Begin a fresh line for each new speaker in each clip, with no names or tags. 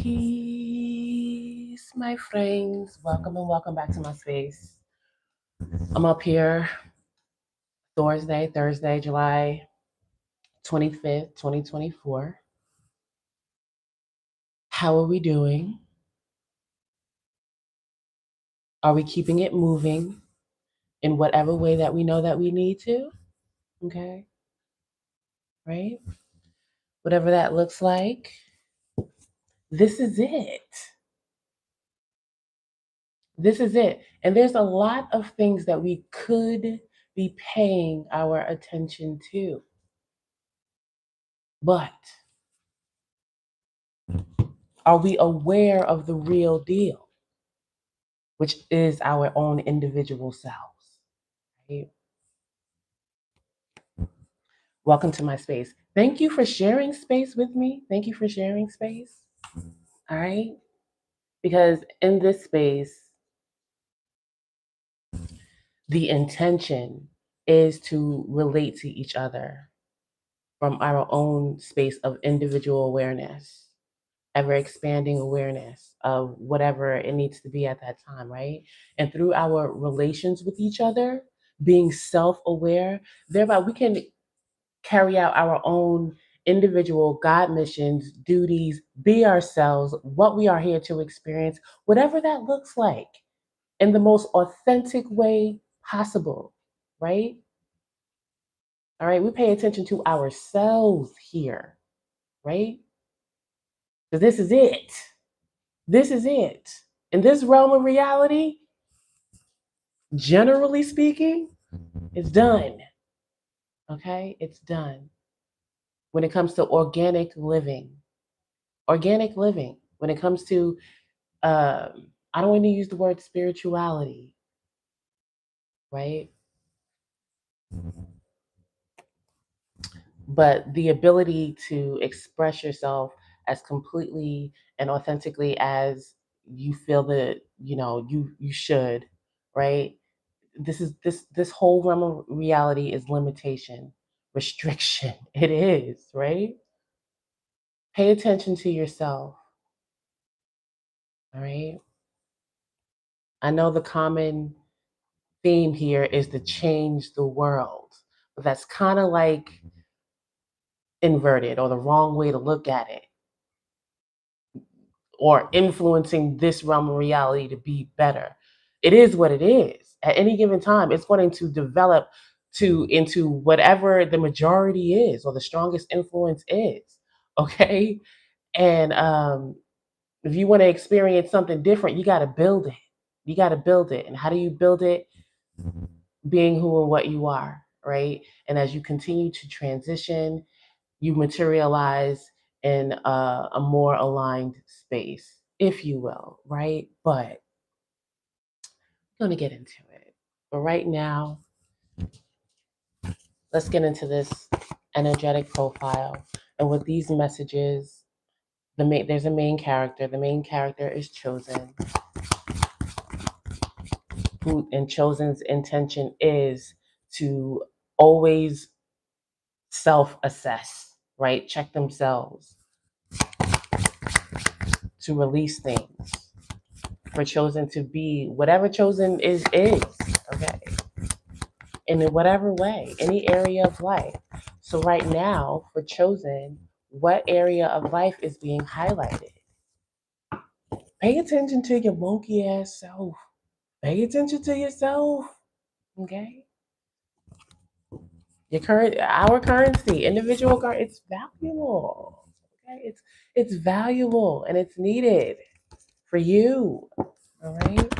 Peace, my friends. Welcome and welcome back to my space. I'm up here Thursday, July 25th, 2024. How are we doing? Are we keeping it moving in whatever way that we know that we need to? Okay, right? Whatever that looks like, this is it. This is it. And there's a lot of things that we could be paying our attention to. But are we aware of the real deal, which is our own individual selves? Right? Welcome to my space. Thank you for sharing space with me. Thank you for sharing space. All right. Because in this space, the intention is to relate to each other from our own space of individual awareness, ever expanding awareness of whatever it needs to be at that time, right? And through our relations with each other, being self aware, thereby we can carry out our own individual God missions, duties, be ourselves, what we are here to experience, whatever that looks like, in the most authentic way possible, right? All right, we pay attention to ourselves here, right? So this is it. This is it. In this realm of reality, generally speaking, it's done. Okay? It's done. When it comes to organic living, when it comes to, I don't want to use the word spirituality, right? But the ability to express yourself as completely and authentically as you feel that you should, right? This whole realm of reality is limitation, restriction. It is, right? Pay attention to yourself. All right. I know the common theme here is to change the world, but that's kind of like inverted or the wrong way to look at it, or influencing this realm of reality to be better. It is what it is. At any given time, it's going to develop to into whatever the majority is or the strongest influence is. Okay. And if you want to experience something different, you got to build it. You got to build it. And how do you build it? Being who and what you are, right? And as you continue to transition, you materialize in a more aligned space, if you will, right? But I'm going to get into it. But right now, let's get into this energetic profile. And with these messages, there's a main character. The main character is Chosen, and Chosen's intention is to always self-assess, right? Check themselves, to release things, for Chosen to be whatever Chosen is, okay? In whatever way, any area of life. So right now, for Chosen, what area of life is being highlighted? Pay attention to your monkey ass self. Pay attention to yourself. Okay? Our currency, individual currency, it's valuable. Okay? It's valuable and it's needed for you. All right?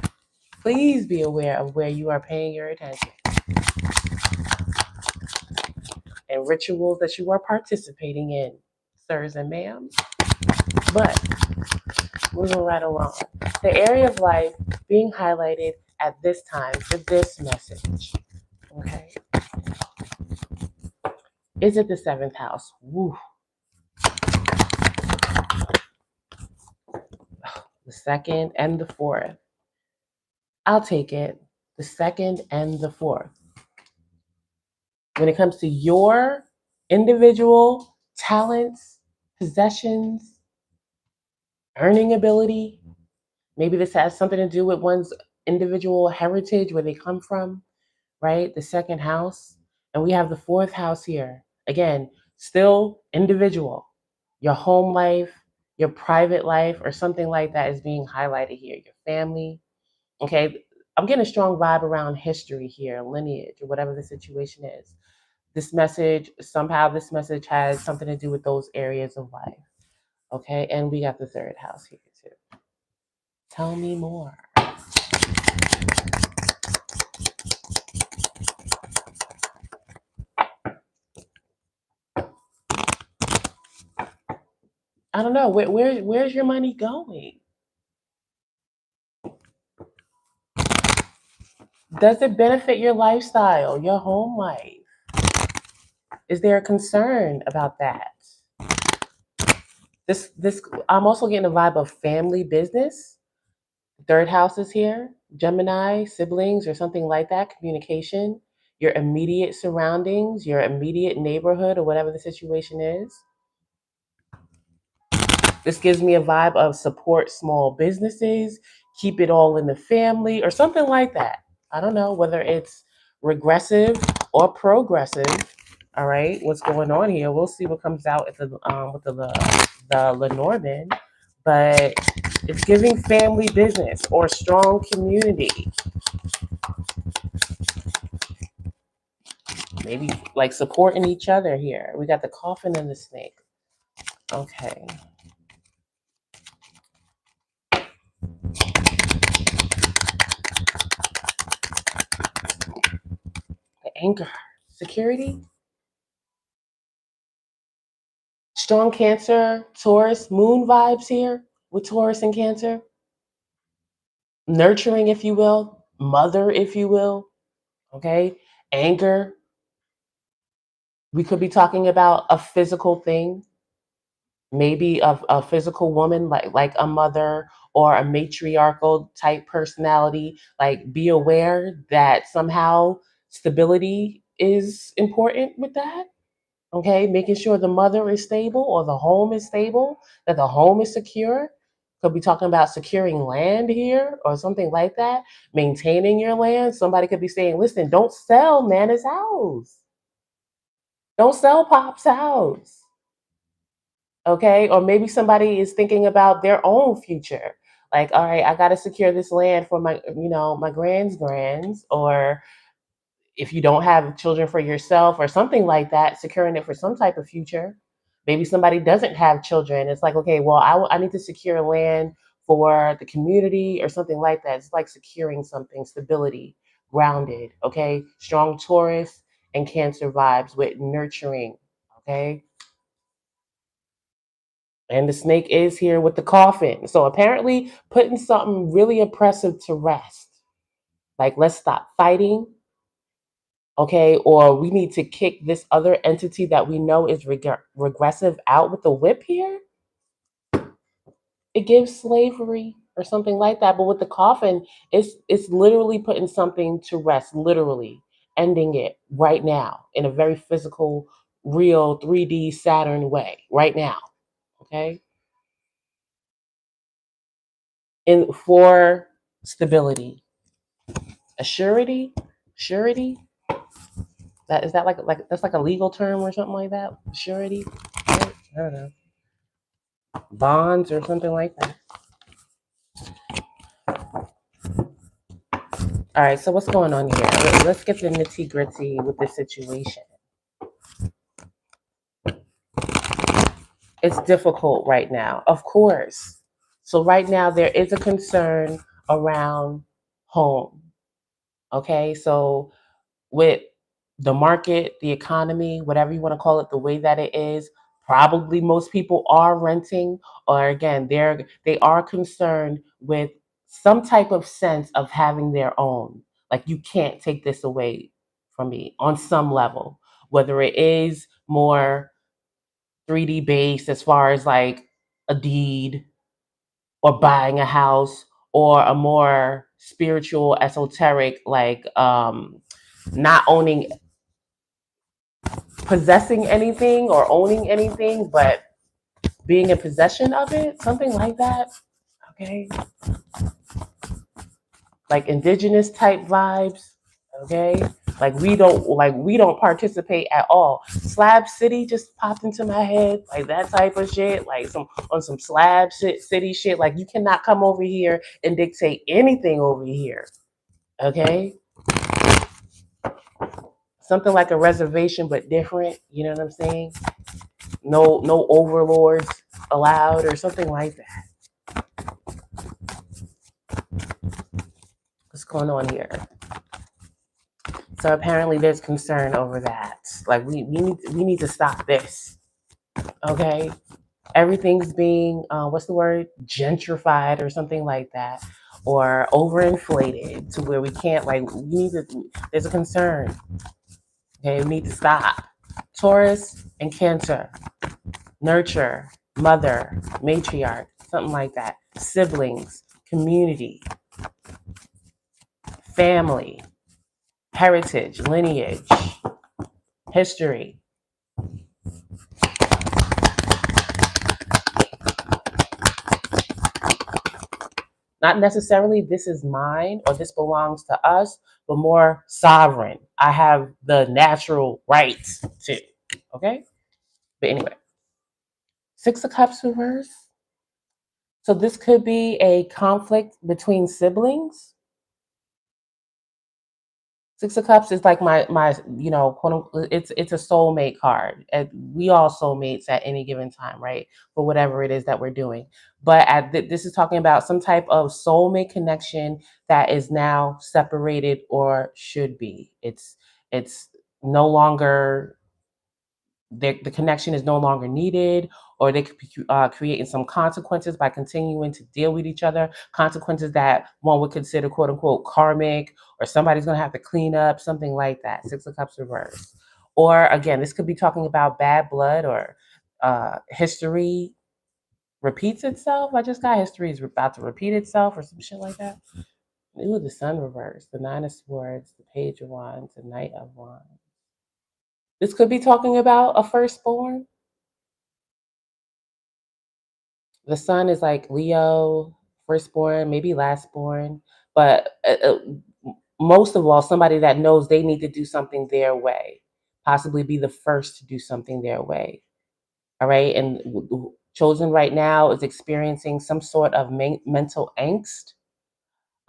Please be aware of where you are paying your attention and rituals that you are participating in, sirs and ma'ams. But moving right along, the area of life being highlighted at this time for this message, okay, is it the seventh house? Woo. The second and the fourth. I'll take it. The second and the fourth. When it comes to your individual talents, possessions, earning ability. Maybe this has something to do with one's individual heritage, where they come from, right? The second house. And we have the fourth house here. Again, still individual. Your home life, your private life, or something like that is being highlighted here. Your family. Okay. I'm getting a strong vibe around history here, lineage, or whatever the situation is. This message has something to do with those areas of life. Okay. And we got the third house here too. Tell me more. I don't know. Where's your money going? Does it benefit your lifestyle, your home life? Is there a concern about that? This I'm also getting a vibe of family business. Third house is here. Gemini, siblings or something like that, communication, your immediate surroundings, your immediate neighborhood or whatever the situation is. This gives me a vibe of support small businesses, keep it all in the family, or something like that. I don't know whether it's regressive or progressive. All right, what's going on here? We'll see what comes out at the Lenormand, but it's giving family business or strong community. Maybe like supporting each other here. We got the coffin and the snake. Okay. The anchor. Security. Strong Cancer, Taurus, moon vibes here with Taurus and Cancer. Nurturing, if you will, mother, if you will. Okay. Anger. We could be talking about a physical thing, maybe a physical woman, like a mother or a matriarchal type personality. Like, be aware that somehow stability is important with that. Okay, making sure the mother is stable or the home is stable, that the home is secure. Could be talking about securing land here or something like that. Maintaining your land. Somebody could be saying, listen, don't sell Nana's house. Don't sell Pop's house. Okay, or maybe somebody is thinking about their own future. Like, all right, I got to secure this land for my grands, or if you don't have children for yourself or something like that, securing it for some type of future. Maybe somebody doesn't have children. It's like, okay, well, I need to secure land for the community or something like that. It's like securing something, stability, grounded, okay? Strong Taurus and Cancer vibes with nurturing, okay? And the snake is here with the coffin. So apparently putting something really oppressive to rest. Like, let's stop fighting, okay? Or we need to kick this other entity that we know is regressive out with the whip here. It gives slavery or something like that. But with the coffin, it's literally putting something to rest, literally ending it right now in a very physical, real 3D Saturn way, right now. Okay. And for stability, a surety. That is that like that's like a legal term or something like that. Surety. I don't know. Bonds or something like that. All right, so what's going on here? Let's get the nitty gritty with this situation. It's difficult right now, of course. So right now there is a concern around home. Okay, so with the market, the economy, whatever you want to call it, the way that it is, probably most people are renting, or again, they are concerned with some type of sense of having their own. Like, you can't take this away from me on some level, whether it is more 3D based as far as like a deed or buying a house, or a more spiritual, esoteric, like not owning, possessing anything or owning anything, but being in possession of it, something like that. Okay. Like indigenous type vibes. Okay. Like we don't participate at all. Slab City just popped into my head, like that type of shit, like some slab shit, city shit. Like you cannot come over here and dictate anything over here. Okay. Something like a reservation but different, you know what I'm saying? No overlords allowed or something like that. What's going on here? So apparently there's concern over that. Like we need to stop this. Okay. Everything's being what's the word? Gentrified or something like that. Or overinflated to where we can't like we need to there's a concern. Okay, we need to stop. Taurus and Cancer. Nurture, mother, matriarch, something like that. Siblings, community, family, heritage, lineage, history. Not necessarily this is mine or this belongs to us, but more sovereign. I have the natural rights to. Okay? But anyway, Six of Cups reverse. So this could be a conflict between siblings. Six of Cups is like my quote unquote, it's a soulmate card. And we all soulmates at any given time, right? For whatever it is that we're doing. But this is talking about some type of soulmate connection that is now separated or should be. It's no longer the connection is no longer needed, or they could be creating some consequences by continuing to deal with each other, consequences that one would consider quote unquote karmic, or somebody's going to have to clean up, something like that. Six of Cups reverse. Or again, this could be talking about bad blood or history repeats itself. I just got history is about to repeat itself or some shit like that. Ooh, the Sun reverse, the Nine of Swords, the Page of Wands, the Knight of Wands. This could be talking about a firstborn. The Sun is like Leo, firstborn, maybe lastborn, but most of all, somebody that knows they need to do something their way, possibly be the first to do something their way. All right. And Chosen right now is experiencing some sort of mental angst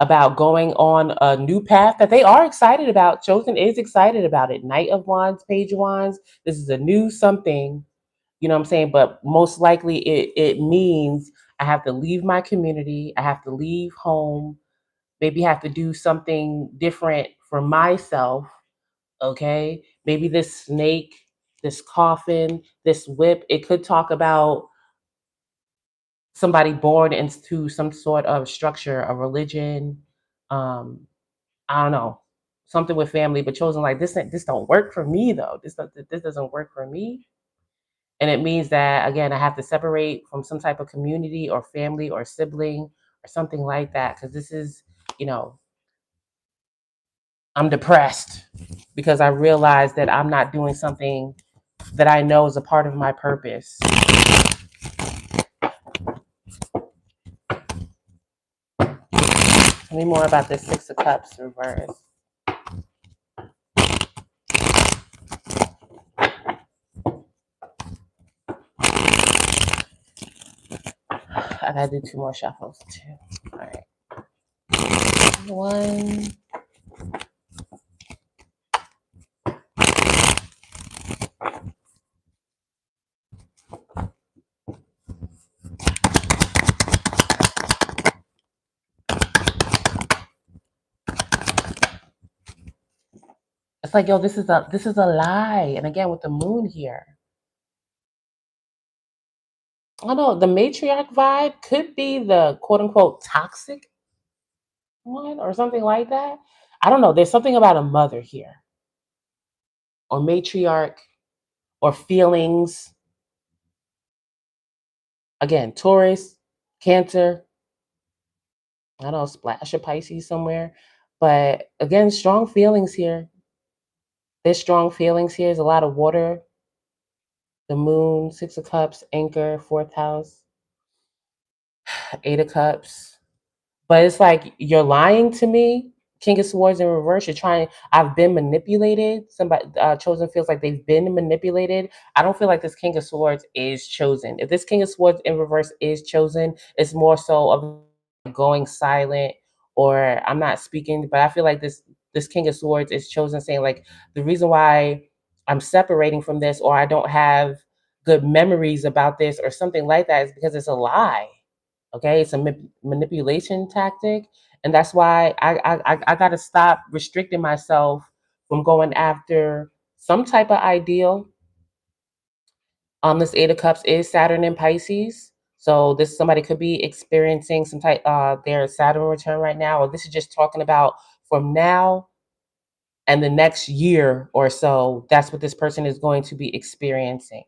about going on a new path that they are excited about. Chosen is excited about it. Knight of Wands, Page of Wands. This is a new something, you know what I'm saying? But most likely it means I have to leave my community. I have to leave home. Maybe have to do something different for myself. Okay. Maybe this snake, this coffin, this whip, it could talk about somebody born into some sort of structure, a religion, um, I don't know, something with family, but Chosen like this don't work for me though. This doesn't work for me. And it means that again, I have to separate from some type of community or family or sibling or something like that. Because this is, you know, I'm depressed because I realize that I'm not doing something that I know is a part of my purpose. Tell me more about this Six of Cups reverse. I gotta do two more shuffles too. All right. One. It's like, yo, this is a lie. And again, with the moon here, I don't know. The matriarch vibe could be the quote unquote toxic one or something like that. I don't know. There's something about a mother here, or matriarch, or feelings. Again, Taurus, Cancer. I don't know, splash of Pisces somewhere. But again, strong feelings here. There's strong feelings here. There's a lot of water The moon, Six of Cups, anchor, fourth house, Eight of Cups. But it's like you're lying to me. King of Swords in reverse. You're trying. I've been manipulated. Somebody chosen feels like they've been manipulated. I don't feel like this King of Swords is chosen. If this King of Swords in reverse is chosen, it's more so of going silent or I'm not speaking. But I feel like this King of Swords is chosen, saying like the reason why I'm separating from this or I don't have good memories about this or something like that is because it's a lie. Okay, it's a manipulation tactic, and that's why I got to stop restricting myself from going after some type of ideal. This Eight of Cups is Saturn in Pisces, so this somebody could be experiencing some type their Saturn return right now, or this is just talking about from now and the next year or so. That's what this person is going to be experiencing.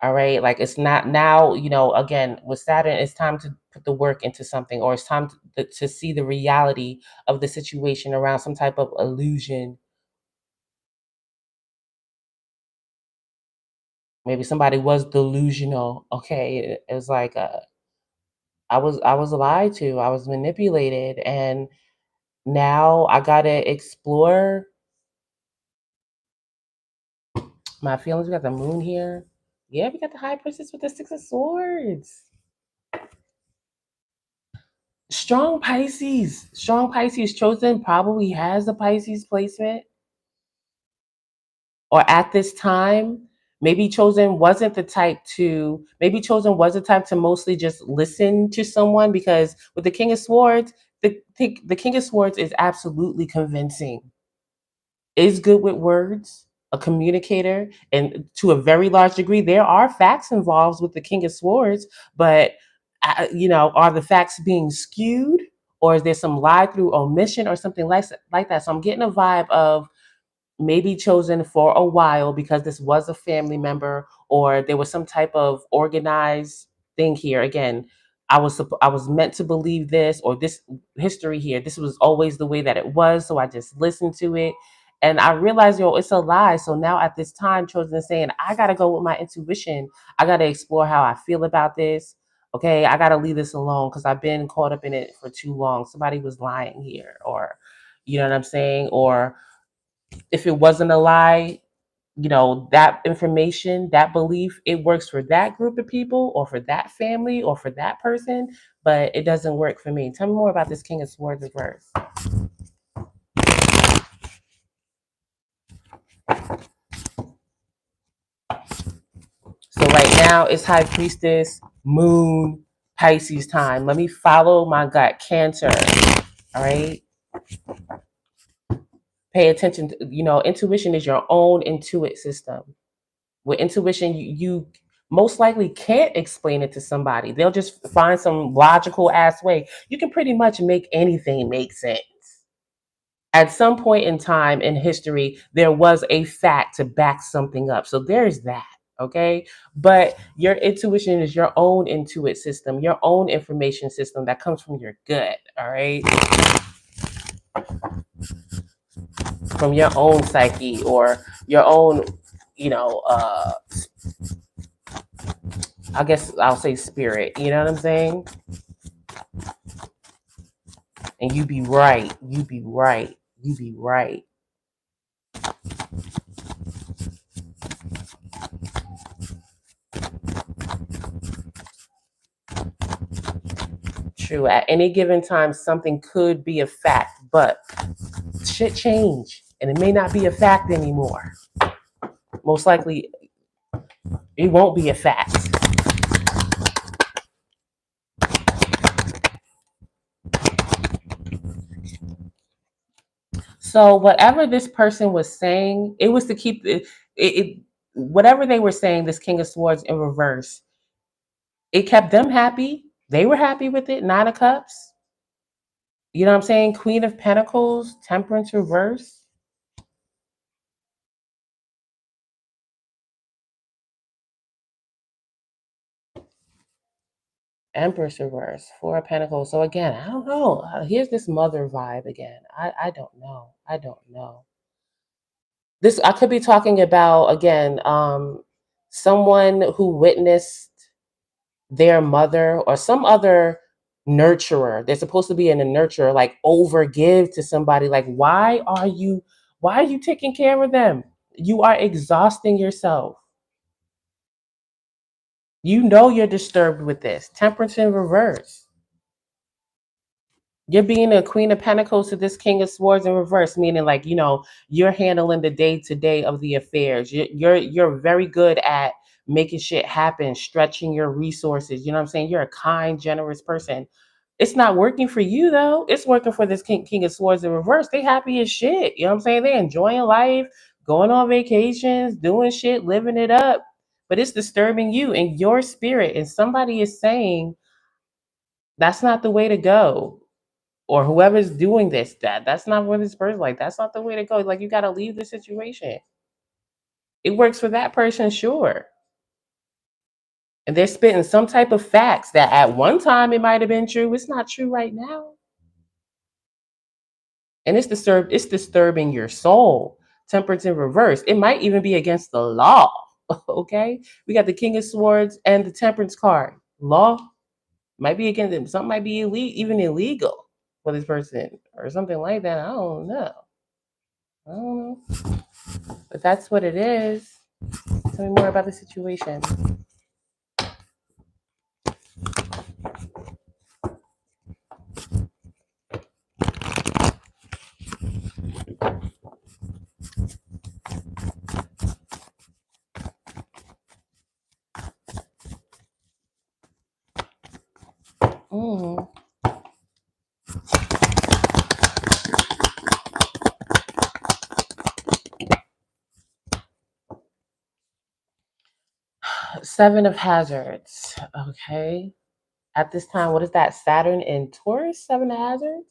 All right. Like it's not now, again, with Saturn, it's time to put the work into something, or it's time to see the reality of the situation around some type of illusion. Maybe somebody was delusional. Okay. It was like I was lied to, I was manipulated, and now I gotta explore my feelings. We got the moon here. Yeah, we got the high priestess with the Six of Swords. Strong Pisces chosen probably has a Pisces placement, or at this time, maybe chosen was the type to mostly just listen to someone, because with the King of Swords, the King of Swords is absolutely convincing, is good with words, a communicator, and to a very large degree, there are facts involved with the King of Swords. But are the facts being skewed, or is there some lie through omission or something like that? So I'm getting a vibe of maybe chosen for a while because this was a family member or there was some type of organized thing here. Again, I was meant to believe this, or this history here, this was always the way that it was, so I just listened to it and I realized, it's a lie. So now at this time, chosen is saying I got to go with my intuition. I got to explore how I feel about this. Okay, I got to leave this alone because I've been caught up in it for too long. Somebody was lying here, or you know what I'm saying? Or if it wasn't a lie, that information, that belief, it works for that group of people or for that family or for that person, but it doesn't work for me. Tell me more about this King of Swords reverse. So right now it's High Priestess, Moon, Pisces time. Let me follow my gut. Cancer. All right. Pay attention. Intuition is your own intuit system. With intuition, you most likely can't explain it to somebody. They'll just find some logical ass way. You can pretty much make anything make sense. At some point in time in history, there was a fact to back something up. So there's that. Okay. But your intuition is your own intuit system, your own information system that comes from your gut. All right. From your own psyche or your own, you know, uh, I guess I'll say spirit. You know what I'm saying? And you be right. You be right. You be right. True. At any given time, something could be a fact, but shit change, and it may not be a fact anymore. Most likely, it won't be a fact. So whatever this person was saying, it was to keep whatever they were saying. This King of Swords in reverse, it kept them happy. They were happy with it. Nine of Cups. You know what I'm saying? Queen of Pentacles, Temperance reverse. Empress reverse, Four of Pentacles. So again, I don't know. Here's this mother vibe again. I don't know. I don't know. This I could be talking about again. someone who witnessed their mother or some other nurturer. They're supposed to be in a nurturer, like over give to somebody. Like, why are you taking care of them? You are exhausting yourself. You know you're disturbed with this. Temperance in reverse. You're being a queen of pentacles to this king of swords in reverse, meaning like, you're handling the day to day of the affairs. You're very good at making shit happen, stretching your resources. You know what I'm saying? You're a kind, generous person. It's not working for you though. It's working for this king of swords in reverse. They happy as shit. You know what I'm saying? They enjoying life, going on vacations, doing shit, living it up. But it's disturbing you and your spirit. And somebody is saying that's not the way to go, or whoever's doing this, that's not what this person, like, that's not the way to go. Like, you got to leave the situation. It works for that person, sure, and they're spitting some type of facts that at one time it might have been true. It's not true right now, and it's disturbing your soul. Temperance in reverse, it might even be against the law. Okay, we got the king of swords and the temperance card. Law might be against them. Something might be even illegal for this person or something like that. I don't know, but that's what it is. Tell me more about the situation. 7 of hazards. Okay. At this time, what is that? Saturn in Taurus, 7 of hazards.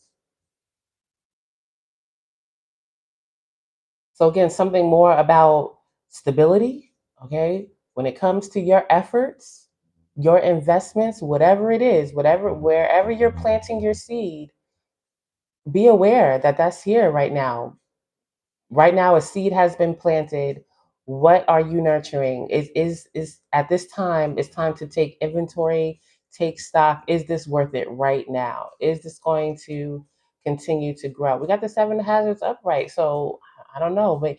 So again, something more about stability. Okay. When it comes to your efforts, your investments, whatever it is, wherever you're planting your seed, be aware that that's here right now. Right now a seed has been planted. What are you nurturing? Is at this time, it's time to take inventory, take stock. Is this worth it right now? Is this going to continue to grow? We got the 7 hazards upright, so I don't know, but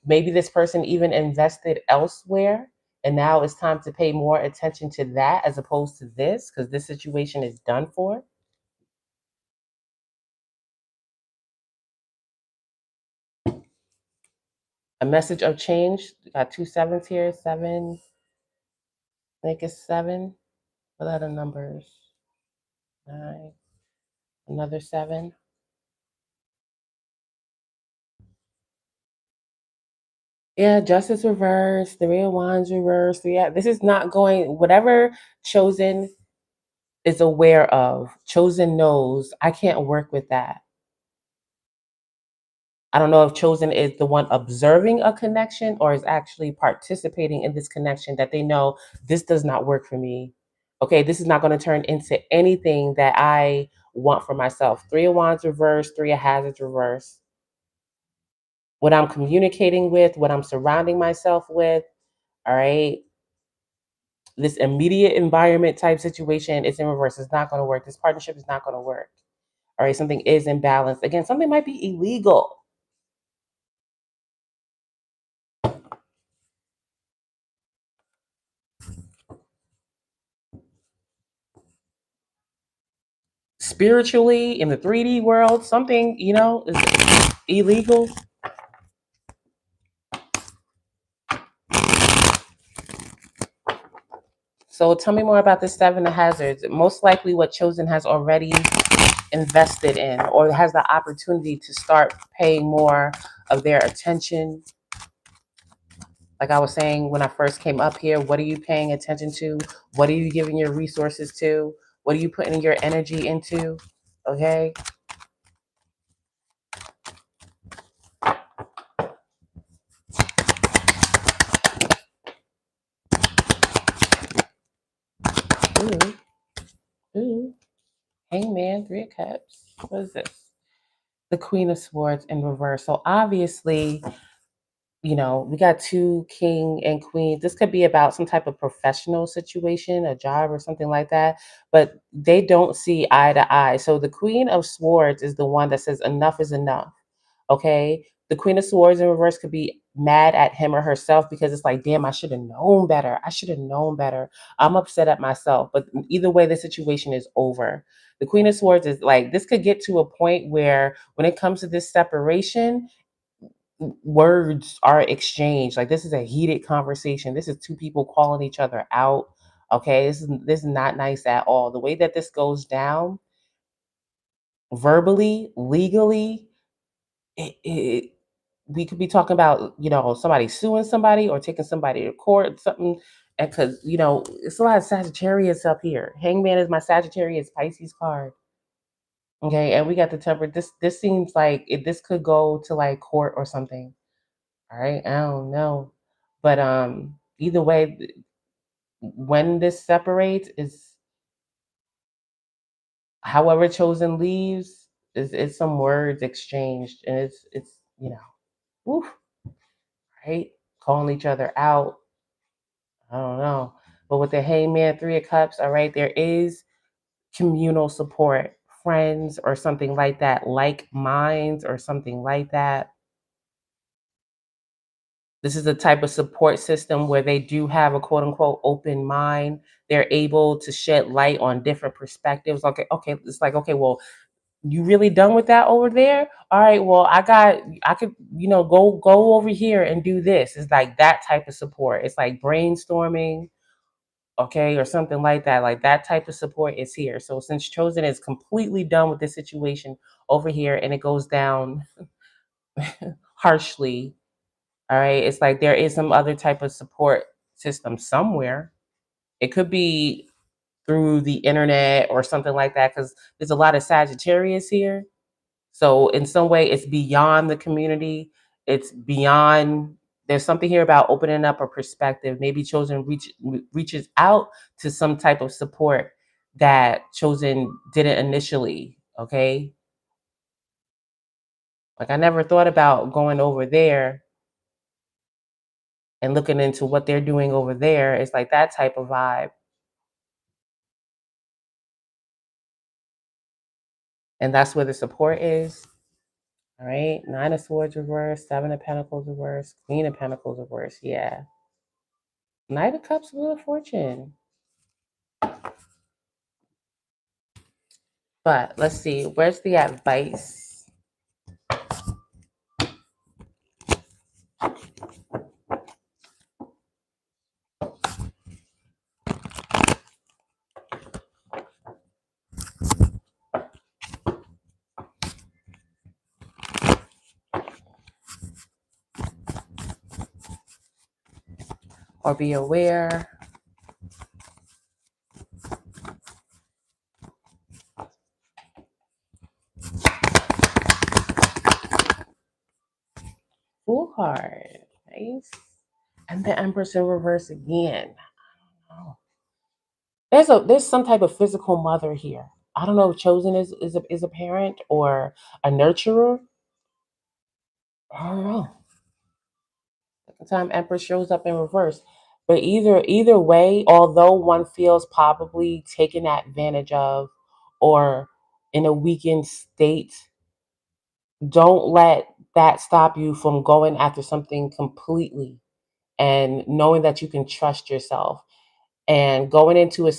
maybe this person even invested elsewhere, and now it's time to pay more attention to that as opposed to this, because this situation is done for. A message of change. We got 2 sevens here. 7, I think it's 7. What are the numbers? 9, another 7. Yeah, justice reverse, 3 of Wands reverse. Yeah, this is not going, whatever chosen is aware of, chosen knows, I can't work with that. I don't know if chosen is the one observing a connection or is actually participating in this connection, that they know this does not work for me. Okay, this is not going to turn into anything that I want for myself. 3 of Wands reverse, 3 of Hazards reverse. What I'm communicating with, what I'm surrounding myself with, all right, this immediate environment type situation is in reverse. It's not going to work. This partnership is not going to work. All right, something is imbalanced. Again, something might be illegal. Spiritually, in the 3D world, something, is illegal. So tell me more about this 7 of hazards. Most likely what chosen has already invested in or has the opportunity to start paying more of their attention. Like I was saying when I first came up here, what are you paying attention to? What are you giving your resources to? What are you putting your energy into? Okay. Ooh, ooh. Hangman, 3 of Cups. What is this? The Queen of Swords in reverse. So obviously we got two king and queen. This could be about some type of professional situation, a job or something like that, but they don't see eye to eye. So the queen of swords is the one that says enough is enough. Okay. The queen of swords in reverse could be mad at him or herself because it's like, damn, I should have known better. I should have known better. I'm upset at myself. But either way, the situation is over. The queen of swords is like, this could get to a point where when it comes to this separation, words are exchanged. Like this is a heated conversation. This is two people calling each other out. Okay, this is not nice at all. The way that this goes down, verbally, legally, it we could be talking about somebody suing somebody or taking somebody to court, something. And because it's a lot of Sagittarius up here. Hangman is my Sagittarius Pisces card. Okay, and we got the temper. This seems like this could go to like court or something. All right, I don't know, but either way, when this separates is however chosen leaves is it's some words exchanged, and it's woof, right, calling each other out. I don't know, but with the Hangman, Three of Cups, all right, there is communal support, friends or something like that, like minds or something like that. This is a type of support system where they do have a quote unquote open mind. They're able to shed light on different perspectives. Okay, it's like, okay, well, you really done with that over there? All right, well, I could, go over here and do this. It's like that type of support. It's like brainstorming, okay, or something like that. Like that type of support is here. So since Chosen is completely done with this situation over here and it goes down harshly, all right. It's like there is some other type of support system somewhere. It could be through the internet or something like that because there's a lot of Sagittarius here. So in some way, it's beyond the community. It's beyond. There's something here about opening up a perspective. Maybe Chosen reaches out to some type of support that Chosen didn't initially. Okay, like I never thought about going over there and looking into what they're doing over there. It's like that type of vibe. And that's where the support is. All right. Nine of Swords reverse, Seven of Pentacles reverse, Queen of Pentacles reverse. Yeah. Knight of Cups, Wheel of Fortune. But let's see. Where's the advice? Or be aware. Fool card. Nice. And the Empress in reverse again. Oh. There's some type of physical mother here. I don't know if Chosen is a parent or a nurturer. I don't know. The time Empress shows up in reverse. But either way, although one feels probably taken advantage of or in a weakened state, don't let that stop you from going after something completely and knowing that you can trust yourself and going into a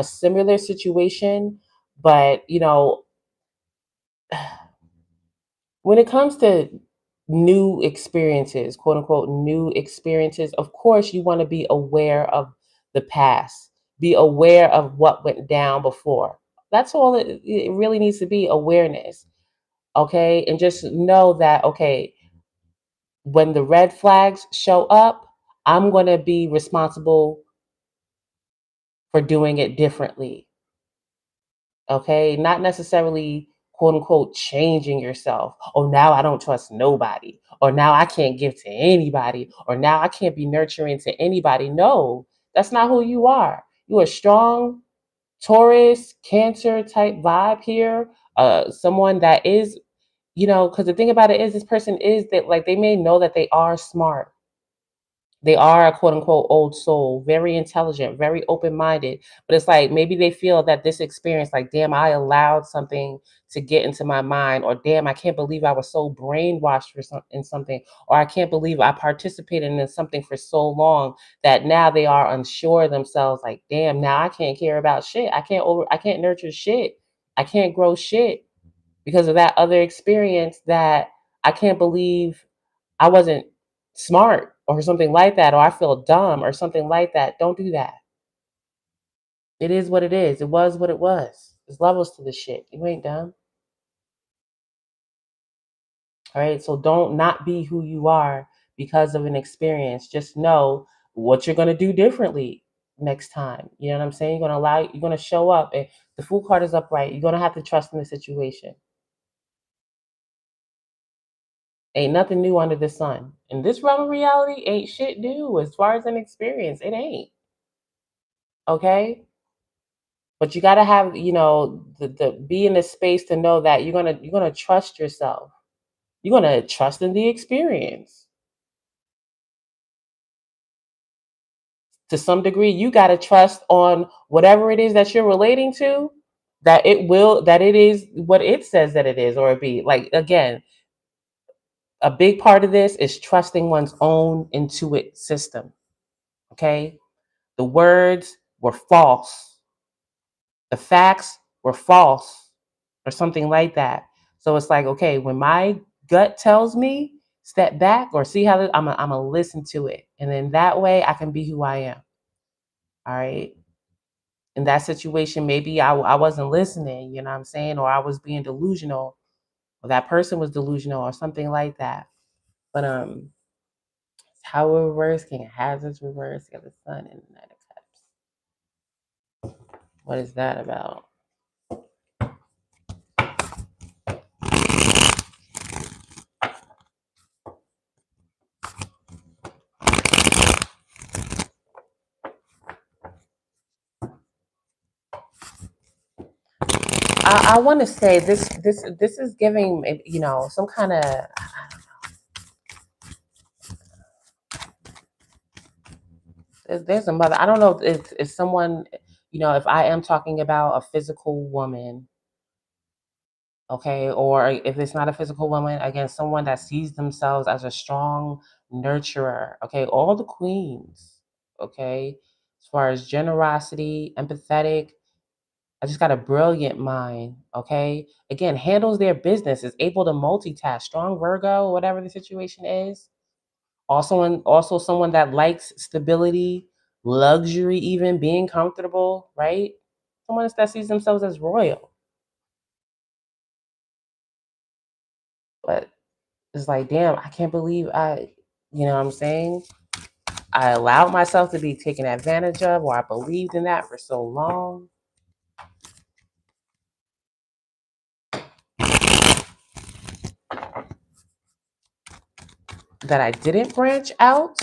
similar situation. But when it comes to new experiences, quote unquote, new experiences, of course, you want to be aware of the past, be aware of what went down before. That's all it really needs to be, awareness. Okay. And just know that, okay, when the red flags show up, I'm going to be responsible for doing it differently. Okay, not necessarily quote unquote changing yourself. Oh, now I don't trust nobody, or now I can't give to anybody, or now I can't be nurturing to anybody. No, that's not who you are. You are strong Taurus, Cancer type vibe here. Someone that is, because the thing about it is, this person is that like they may know that they are smart. They are a quote unquote old soul, very intelligent, very open minded. But it's like maybe they feel that this experience, like, damn, I allowed something to get into my mind, or damn, I can't believe I was so brainwashed in something, or I can't believe I participated in something for so long that now they are unsure of themselves. Like, damn, now I can't care about shit. I can't nurture shit. I can't grow shit because of that other experience that I can't believe I wasn't smart or something like that, or I feel dumb or something like that. Don't do that. It is what it is. It was what it was. There's levels to this shit. You ain't dumb. All right. So don't not be who you are because of an experience. Just know what you're gonna do differently next time. You know what I'm saying? You're gonna show up and the fool card is upright. You're gonna have to trust in the situation. Ain't nothing new under the sun. In this realm of reality, ain't shit new as far as an experience. It ain't. Okay? But you gotta have, the be in the space to know that you're gonna trust yourself. You're gonna trust in the experience. To some degree, you gotta trust on whatever it is that you're relating to, that it is what it says that it is, or it be. Like, again, a big part of this is trusting one's own intuit system. Okay? The words were false. The facts were false, or something like that. So it's like, okay, when my gut tells me step back or see how I'm gonna listen to it, and then that way I can be who I am. All right. In that situation, maybe I wasn't listening, you know what I'm saying, or I was being delusional, or that person was delusional, or something like that. But Tower reverse, King of Hazards reverse, you got the Sun and the Knight of Cups. What is that about? I want to say this is giving, some kind of, there's a mother. I don't know if someone, if I am talking about a physical woman, okay, or if it's not a physical woman, again, someone that sees themselves as a strong nurturer, okay, all the queens, okay, as far as generosity, empathetic. I just got a brilliant mind, okay? Again, handles their business, is able to multitask, strong Virgo, whatever the situation is. Also someone that likes stability, luxury, even being comfortable, right? Someone that sees themselves as royal. But it's like, damn, I can't believe you know what I'm saying? I allowed myself to be taken advantage of, or I believed in that for so long. That I didn't branch out.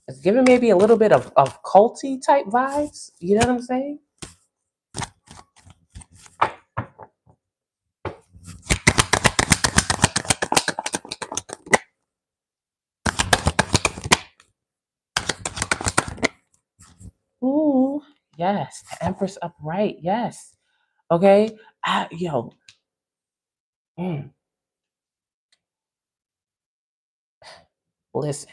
It's giving maybe a little bit of culty type vibes. You know what I'm saying? Ooh, yes. The Empress upright. Yes. Okay. Yo. Mm, listen.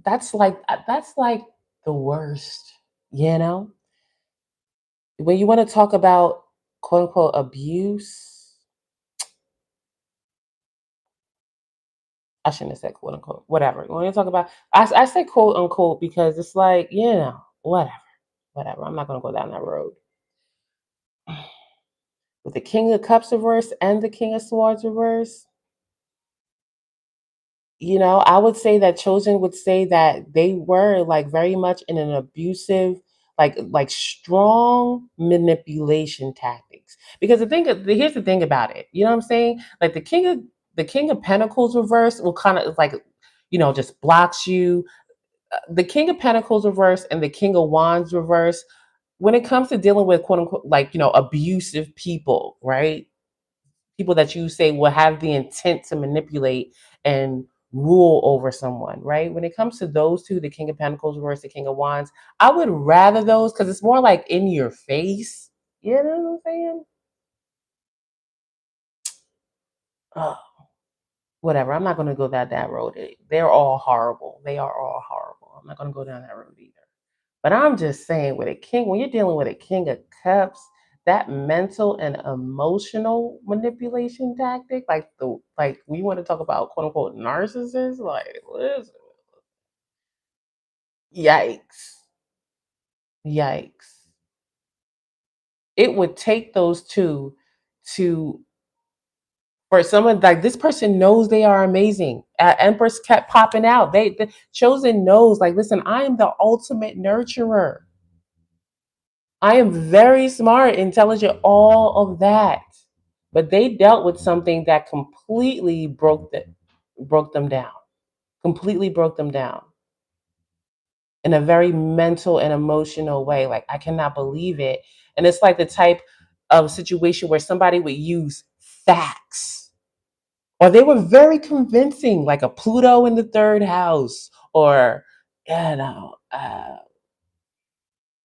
That's like the worst. You know, when you want to talk about quote unquote abuse, I shouldn't have said quote unquote. Whatever. When you talk about, I say quote unquote because it's like, whatever, whatever. I'm not gonna go down that road. With the King of Cups reverse and the King of Swords reverse, I would say that Chosen would say that they were like very much in an abusive, like strong manipulation tactics. Because here's the thing about it. You know what I'm saying? Like the King of Pentacles reverse will kind of like, just blocks you. The King of Pentacles reverse and the King of Wands reverse, when it comes to dealing with quote unquote, like, abusive people, right? people that you say will have the intent to manipulate and rule over someone, right? When it comes to those two, the King of Pentacles versus the King of Wands, I would rather those because it's more like in your face. You know what I'm saying? Oh, whatever. I'm not going to go that road. They're all horrible. They are all horrible. I'm not going to go down that road either. But I'm just saying, with a king, when you're dealing with a King of Cups, that mental and emotional manipulation tactic, like we want to talk about quote unquote narcissists, like listen, yikes, yikes. It would take those two to for someone like this person knows they are amazing. Empress kept popping out. The chosen knows, like, listen, I am the ultimate nurturer. I am very smart, intelligent, all of that. But they dealt with something that completely broke them down. Completely broke them down in a very mental and emotional way. Like, I cannot believe it. And it's like the type of situation where somebody would use facts, or they were very convincing, like a Pluto in the third house, or you know,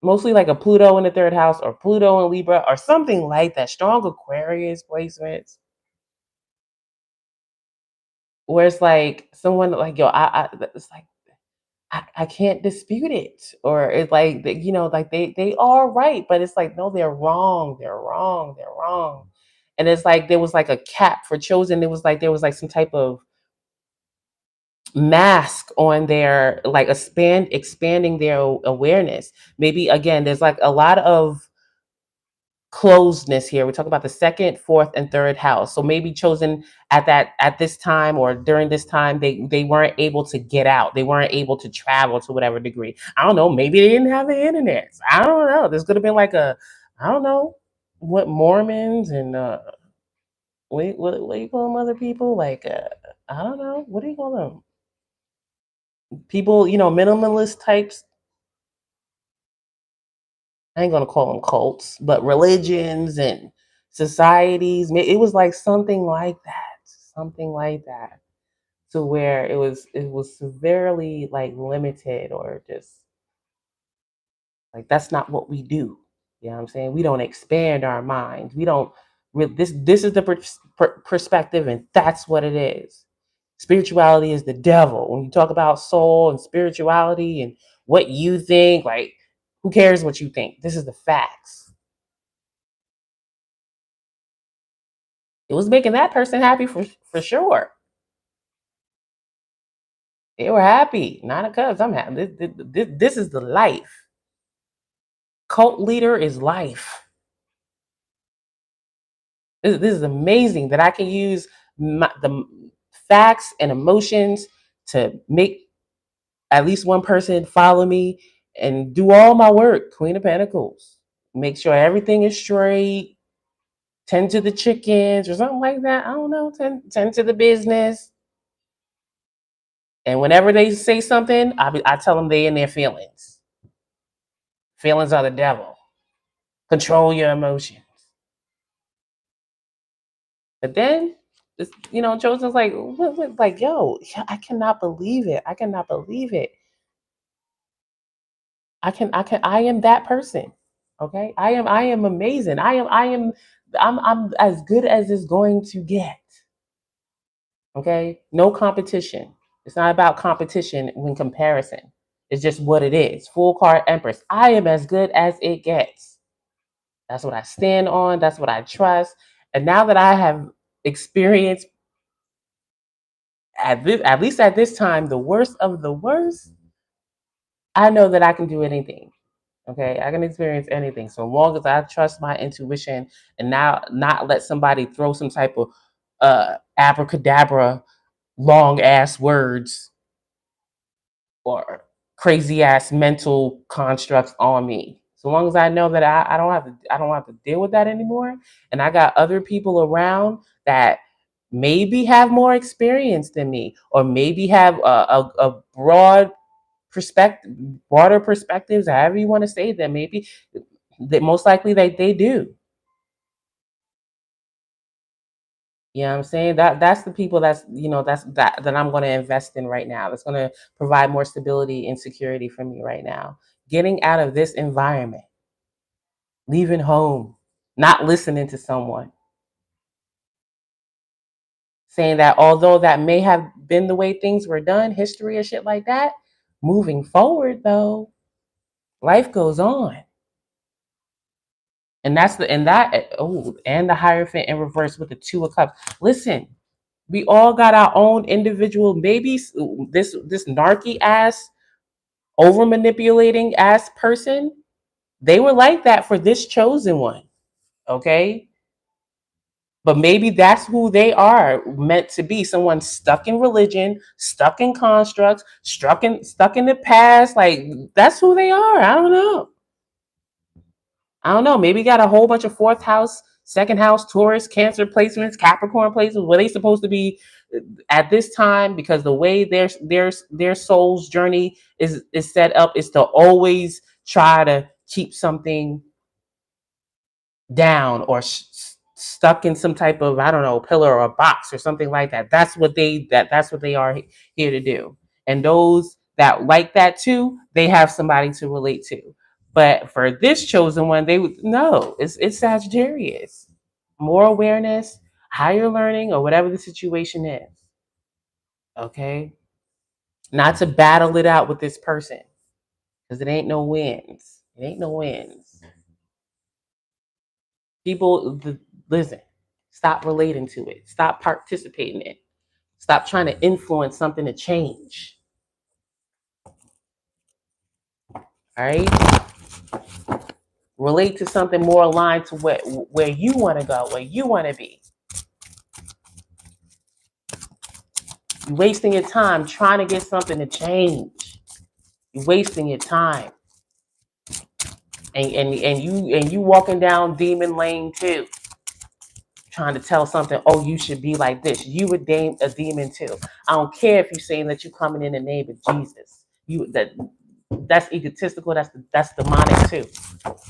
mostly like a Pluto in the third house, or Pluto in Libra, or something like that. Strong Aquarius placements, where it's like someone like, yo, it's like I can't dispute it, or it's like like they are right, but it's like no, they're wrong, they're wrong, they're wrong, and it's like there was like a cap for chosen. There was like some type of mask on their like expanding their awareness. Maybe again, there's like a lot of closedness here. We talk about the second, fourth, and third house. So maybe chosen at this time or during this time, they weren't able to get out. They weren't able to travel to whatever degree. I don't know. Maybe they didn't have the internet. I don't know. There's gonna be like I don't know what Mormons and what do you call them other people like I don't know what do you call them people minimalist types. I ain't gonna call them cults, but religions and societies. It was like something like that, to where it was severely like limited, or just like that's not what we do. You know what I'm saying? We don't expand our minds. We don't. This is the perspective, and that's what it is. Spirituality is the devil. When you talk about soul and spirituality and what you think, like who cares what you think? This is the facts. It was making that person happy for sure. They were happy, not because I'm happy. This is the life. Cult leader is life. This is amazing that I can use the facts and emotions to make at least one person follow me and do all my work. Queen of Pentacles. Make sure everything is straight. Tend to the chickens or something like that. I don't know. Tend to the business. And whenever they say something, I tell them they in their feelings. Feelings are the devil. Control your emotions. But then, Chosen's like, like, yo, I cannot believe it. I cannot believe it. I am that person. Okay. I am amazing. I'm as good as it's going to get. Okay. No competition. It's not about competition when comparison. It's just what it is. Full card Empress. I am as good as it gets. That's what I stand on. That's what I trust. And now that I have experienced at least at this time, the worst of the worst, I know that I can do anything. Okay, I can experience anything so long as I trust my intuition and now not let somebody throw some type of abracadabra, long ass words or crazy ass mental constructs on me. So long as I know that I don't have to deal with that anymore, and I got other people around that maybe have more experience than me, or maybe have a broader perspectives, however you want to say them. Maybe that most likely they do. You know what I'm saying? That's the people that's that I'm going to invest in right now. That's going to provide more stability and security for me right now. Getting out of this environment, leaving home, not listening to someone saying that although that may have been the way things were done, history or shit like that, moving forward though, life goes on. And that's the and that oh and the Hierophant in reverse with the Two of Cups. Listen, we all got our own individual, maybe this narky ass, over manipulating ass person, they were like that for this chosen one. Okay. But maybe that's who they are meant to be. Someone stuck in religion, stuck in constructs, stuck in the past. Like that's who they are. I don't know. I don't know. Maybe got a whole bunch of fourth house, second house, Taurus, Cancer placements, Capricorn placements. Were they supposed to be at this time? Because the way their soul's journey is set up is to always try to keep something down or stuck in some type of, I don't know, pillar or a box or something like that. That's what they are here to do. And those that like that too, they have somebody to relate to. But for this chosen one, they would no, it's Sagittarius. More awareness, higher learning, or whatever the situation is. Okay. Not to battle it out with this person. Because it ain't no wins. It ain't no wins. People, listen, stop relating to it. Stop participating in it. Stop trying to influence something to change. All right? Relate to something more aligned to where you want to go, where you want to be. You're wasting your time trying to get something to change. You're wasting your time. And you walking down demon lane too, trying to tell something, oh, you should be like this. You a demon too. I don't care if you're saying that you're coming in the name of Jesus. That's egotistical. That's demonic too.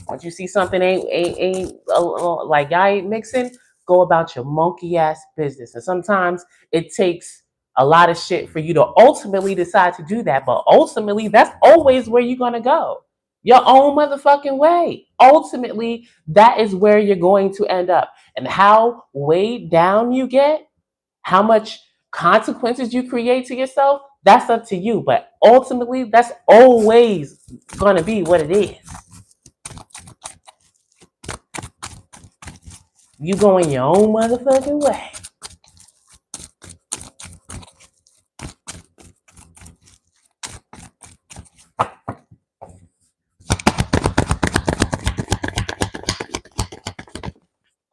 Once you see something ain't like y'all ain't mixing, go about your monkey ass business. And sometimes it takes a lot of shit for you to ultimately decide to do that. But ultimately, that's always where you're gonna go. Your own motherfucking way. Ultimately, that is where you're going to end up. And how weighed down you get, how much consequences you create to yourself, that's up to you. But ultimately, that's always gonna be what it is. You going your own motherfucking way.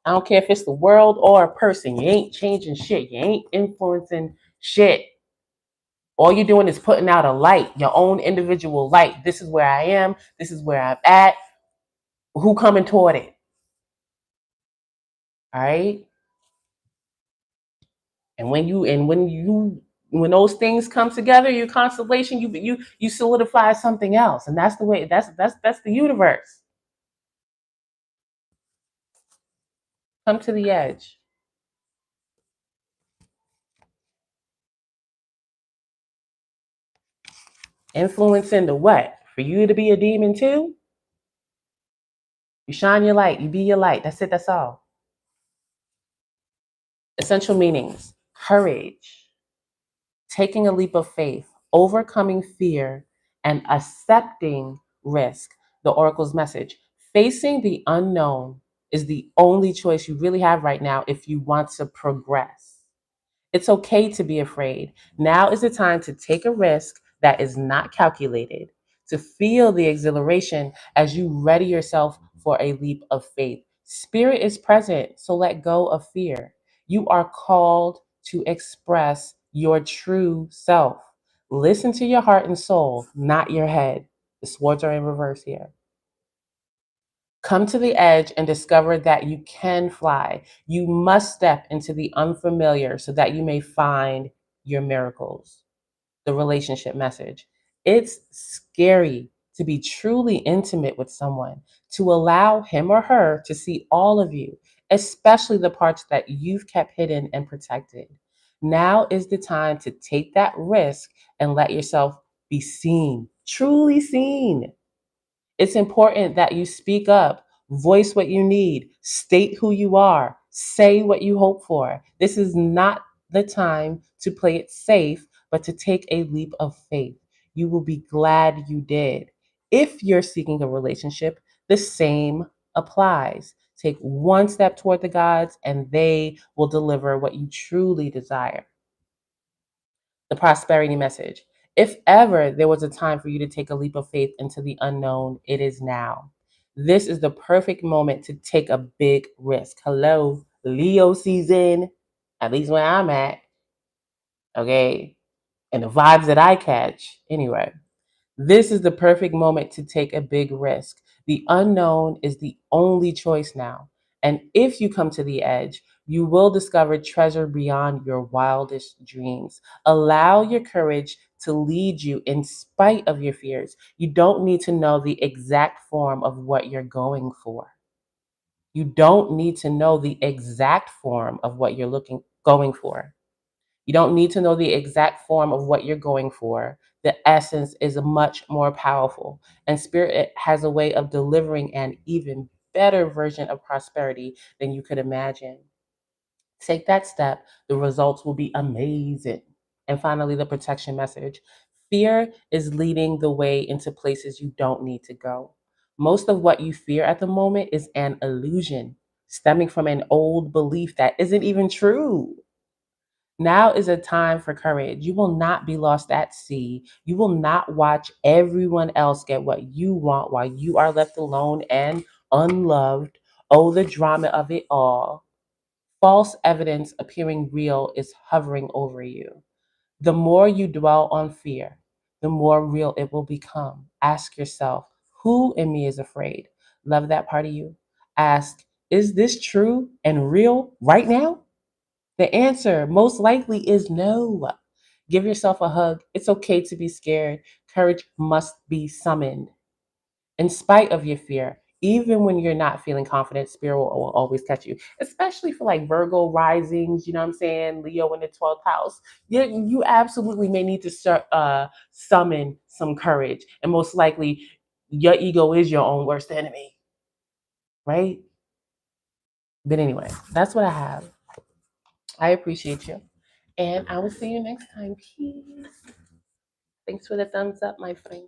I don't care if it's the world or a person. You ain't changing shit. You ain't influencing shit. All you're doing is putting out a light, your own individual light. This is where I am. This is where I'm at. Who coming toward it? All right. And when those things come together, your constellation, you solidify something else, and that's the way. That's the universe. Come to the edge. Influence into what? For you to be a demon too? You shine your light. You be your light. That's it. That's all. Essential meanings: courage, taking a leap of faith, overcoming fear, and accepting risk. The Oracle's message: facing the unknown is the only choice you really have right now if you want to progress. It's okay to be afraid. Now is the time to take a risk that is not calculated, to feel the exhilaration as you ready yourself for a leap of faith. Spirit is present, so let go of fear. You are called to express your true self. Listen to your heart and soul, not your head. The swords are in reverse here. Come to the edge and discover that you can fly. You must step into the unfamiliar so that you may find your miracles. The relationship message: it's scary to be truly intimate with someone, to allow him or her to see all of you especially the parts that you've kept hidden and protected. Now is the time to take that risk and let yourself be seen, truly seen. It's important that you speak up, voice what you need, state who you are, say what you hope for. This is not the time to play it safe, but to take a leap of faith. You will be glad you did. If you're seeking a relationship, the same applies. Take one step toward the gods, and they will deliver what you truly desire. The prosperity message. If ever there was a time for you to take a leap of faith into the unknown, it is now. This is the perfect moment to take a big risk. Hello, Leo season, at least where I'm at, okay? And the vibes that I catch, anyway. This is the perfect moment to take a big risk. The unknown is the only choice now. And if you come to the edge, you will discover treasure beyond your wildest dreams. Allow your courage to lead you in spite of your fears. You don't need to know the exact form of what you're going for. You don't need to know the exact form of what you're going for. You don't need to know the exact form of what you're going for. The essence is much more powerful, and Spirit has a way of delivering an even better version of prosperity than you could imagine. Take that step, the results will be amazing. And finally, the protection message. Fear is leading the way into places you don't need to go. Most of what you fear at the moment is an illusion stemming from an old belief that isn't even true. Now is a time for courage. You will not be lost at sea. You will not watch everyone else get what you want while you are left alone and unloved. Oh, the drama of it all. False evidence appearing real is hovering over you. The more you dwell on fear, the more real it will become. Ask yourself, who in me is afraid? Love that part of you. Ask, is this true and real right now? The answer most likely is no. Give yourself a hug. It's okay to be scared. Courage must be summoned. In spite of your fear, even when you're not feeling confident, spirit will always catch you, especially for like Virgo risings, you know what I'm saying? Leo in the 12th house. You absolutely may need to summon some courage. And most likely, your ego is your own worst enemy, right? But anyway, that's what I have. I appreciate you. And I will see you next time. Peace. Thanks for the thumbs up, my friend.